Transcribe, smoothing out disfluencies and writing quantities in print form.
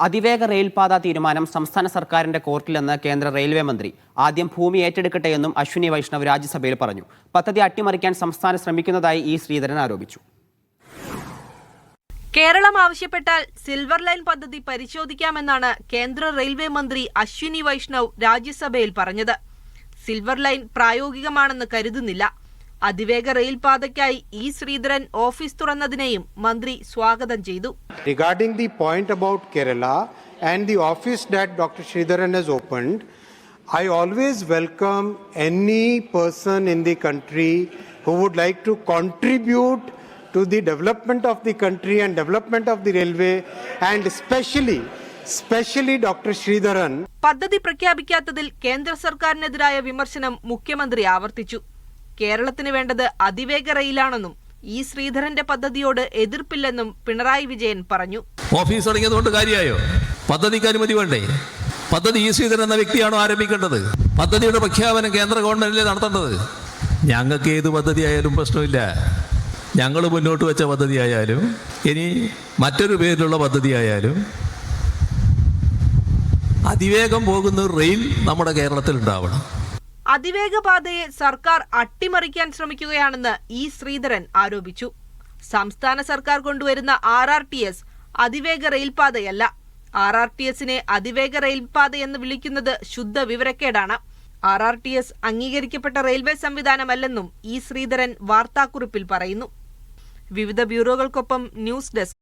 അതിവേഗ റെയിൽപാത തീരുമാനം സംസ്ഥാന സർക്കാരിന്റെ കോർട്ടിലെന്ന് കേന്ദ്ര റെയിൽവേ മന്ത്രി. ആദ്യം ഭൂമി ഏറ്റെടുക്കട്ടെയെന്നും അശ്വിനി വൈഷ്ണവ് രാജ്യസഭയിൽ പറഞ്ഞു. പദ്ധതി അട്ടിമറിക്കാൻ സംസ്ഥാനം ശ്രമിക്കുന്നതായി ഇ ശ്രീധരൻ ആരോപിച്ചു. കേരളം ആവശ്യപ്പെട്ടാൽ സിൽവർ ലൈൻ പദ്ധതി പരിശോധിക്കാമെന്നാണ് കേന്ദ്ര റെയിൽവേ മന്ത്രി അശ്വിനി വൈഷ്ണവ് രാജ്യസഭയിൽ പറഞ്ഞത്. സിൽവർ ലൈൻ പ്രായോഗികമാണെന്ന് കരുതുന്നില്ല. അതിവേഗ റെയിൽപാതയ്ക്കായി ഇ ശ്രീധരൻ ഓഫീസ് തുറന്നതിനെയും മന്ത്രി സ്വാഗതം ചെയ്തു. Regarding the point about Kerala and the office that Dr. Sridharan has opened, I always welcome any person in the country who would like to contribute to the development of the country and development of the railway, and especially Dr. Sridharan. പദ്ധതി പ്രഖ്യാപിക്കാത്തതിൽ കേന്ദ്ര സർക്കാരിനെതിരായ വിമർശനം മുഖ്യമന്ത്രി ആവർത്തിച്ചു. കേരളത്തിന് വേണ്ടത് അതിവേഗ റെയിലാണെന്നും E ശ്രീധരന്റെ പദ്ധതിയോട് എതിർപ്പില്ലെന്നും Pinarayi Vijayan പറഞ്ഞു. Office തുടങ്ങിയതുകൊണ്ട് കാര്യമായോ? പദ്ധതിക്ക് അനുമതി വേണ്ടേ? പദ്ധതി ഇ ശ്രീധരൻ എന്ന വ്യക്തിയാണോ ആരംഭിക്കേണ്ടത്? പദ്ധതിയുടെ പ്രഖ്യാപനം കേന്ദ്ര ഗവൺമെന്റിലെ നടത്തേണ്ടത്. ഞങ്ങൾക്ക് ഏത് പദ്ധതി ആയാലും പ്രശ്നമില്ല. ഞങ്ങൾ മുന്നോട്ട് വെച്ച പദ്ധതി ആയാലും ഇനി മറ്റൊരു പേരിലുള്ള പദ്ധതി ആയാലും അതിവേഗം പോകുന്ന റെയിൽ നമ്മുടെ കേരളത്തിൽ ഉണ്ടാവണം. അതിവേഗ പാതയെ സർക്കാർ അട്ടിമറിക്കാൻ ശ്രമിക്കുകയാണെന്ന് ഇ ശ്രീധരൻ ആരോപിച്ചു. സംസ്ഥാന സർക്കാർ കൊണ്ടുവരുന്ന RRTS അതിവേഗ റെയിൽപാതയല്ല. RRTSനെ അതിവേഗ റെയിൽപാതയെന്ന് വിളിക്കുന്നത് ശുദ്ധ വിവരക്കേടാണ്. RRTS അംഗീകരിക്കപ്പെട്ട റെയിൽവേ സംവിധാനമല്ലെന്നും ഇ ശ്രീധരൻ വാർത്താക്കുറിപ്പിൽ പറയുന്നു. വിവിധ ബ്യൂറോകൾക്കൊപ്പം ന്യൂസ് ഡെസ്ക്.